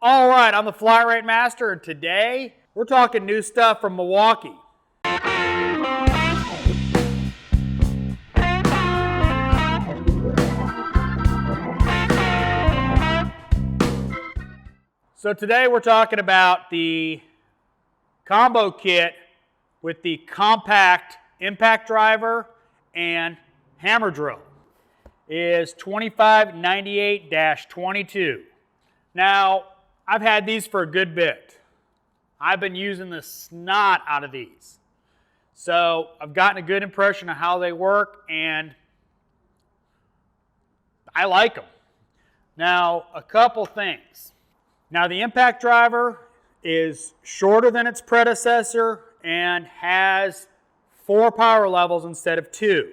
All right, I'm the flatratemaster, and today we're talking new stuff from Milwaukee. So today we're talking about the combo kit with the compact impact driver and hammer drill. It is 2598-22. Now, I've had these for a good bit. I've been using the snot out of these. So I've gotten a good impression of how they work, and I like them. Now, a couple things. Now, the impact driver is shorter than its predecessor and has 4 power levels instead of 2.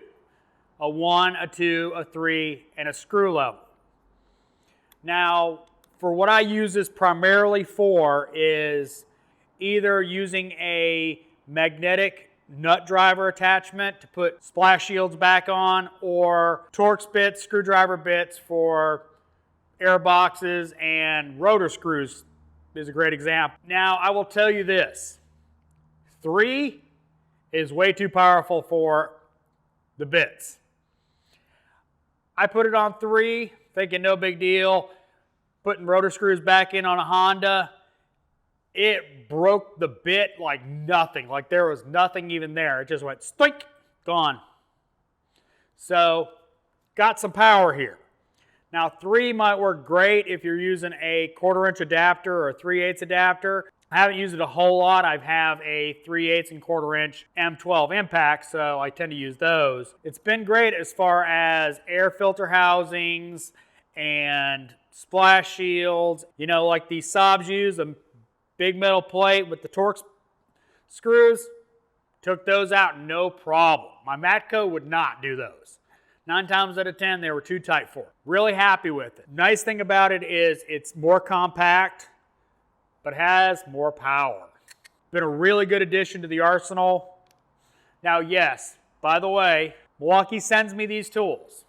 A 1, a 2, a 3, and a screw level. Now, for what I use this primarily for is either using a magnetic nut driver attachment to put splash shields back on, or Torx bits, screwdriver bits for air boxes, and rotor screws is a great example. Now, I will tell you this. 3 is way too powerful for the bits. I put it on 3, thinking no big deal. Putting rotor screws back in on a Honda, it broke the bit like nothing. Like there was nothing even there. It just went stoink, gone. So, got some power here. Now 3 might work great if you're using a 1/4" adapter or a 3/8 adapter. I haven't used it a whole lot. I have a 3/8 and 1/4" M12 impact, so I tend to use those. It's been great as far as air filter housings and splash shields. You know, like these Saabs use, a big metal plate with the Torx screws. Took those out, no problem. My Matco would not do those. 9 times out of 10, they were too tight for it. Really happy with it. Nice thing about it is it's more compact, but has more power. Been a really good addition to the arsenal. Now, yes, by the way, Milwaukee sends me these tools.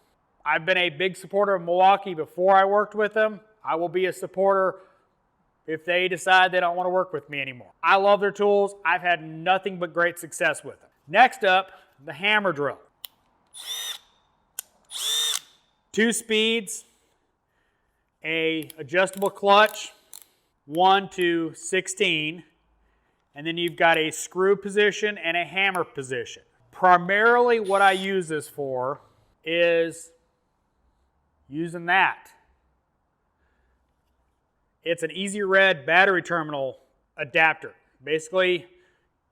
I've been a big supporter of Milwaukee before I worked with them. I will be a supporter if they decide they don't want to work with me anymore. I love their tools. I've had nothing but great success with them. Next up, the hammer drill. 2 speeds, a adjustable clutch, 1 to 16, and then you've got a screw position and a hammer position. Primarily what I use this for is using that. It's an Easy Red battery terminal adapter. Basically,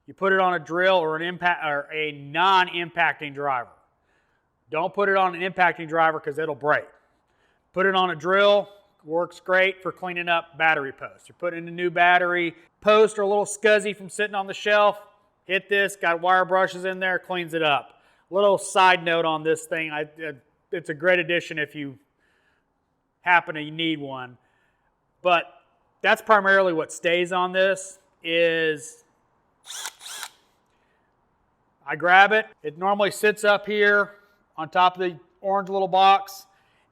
you put it on a drill or an impact or a non-impacting driver. Don't put it on an impacting driver because it'll break. Put it on a drill, works great for cleaning up battery posts. You're putting in a new battery, post or a little scuzzy from sitting on the shelf, hit this, got wire brushes in there, cleans it up. Little side note on this thing, it's a great addition if you happen to need one. But that's primarily what stays on this is I grab it. It normally sits up here on top of the orange little box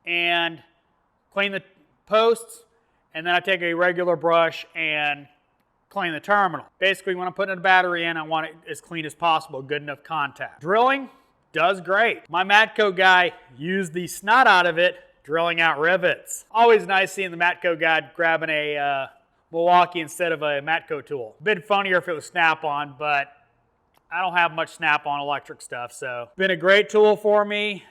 and clean the posts, and then I take a regular brush and clean the terminal. Basically, when I'm putting a battery in, I want it as clean as possible, good enough contact. Drilling does great. My Matco guy used the snot out of it drilling out rivets. Always nice seeing the Matco guy grabbing a Milwaukee instead of a Matco tool. Been funnier if it was Snap-on, but I don't have much Snap-on electric stuff, so been a great tool for me.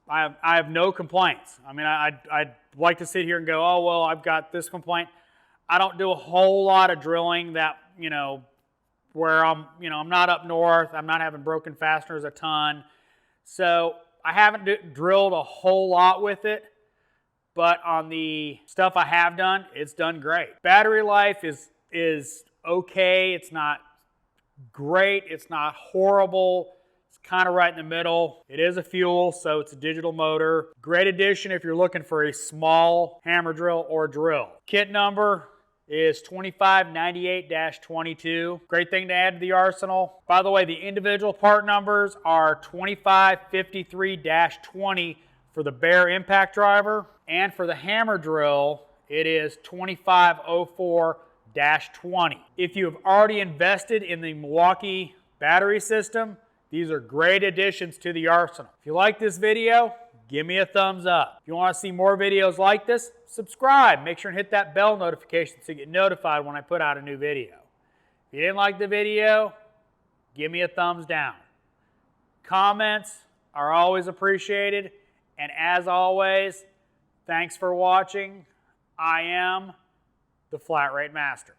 I have no complaints. I mean, I'd like to sit here and go, oh, well, I've got this complaint. I don't do a whole lot of drilling that, you know, where I'm not up north. I'm not having broken fasteners a ton. So I haven't drilled a whole lot with it, but on the stuff I have done, it's done great. Battery life is okay. It's not great. It's not horrible. It's kind of right in the middle. It is a fuel, so it's a digital motor. Great addition if you're looking for a small hammer drill or drill. Kit number is 2598-22. Great thing to add to the arsenal. By the way, the individual part numbers are 2553-20 for the bare impact driver, and for the hammer drill, It is 2504-20. If you have already invested in the Milwaukee battery system, these are great additions to the arsenal. If you like this video, give me a thumbs up. If you want to see more videos like this, subscribe. Make sure and hit that bell notification so you get notified when I put out a new video. If you didn't like the video, give me a thumbs down. Comments are always appreciated. And as always, thanks for watching. I am the Flat Rate Master.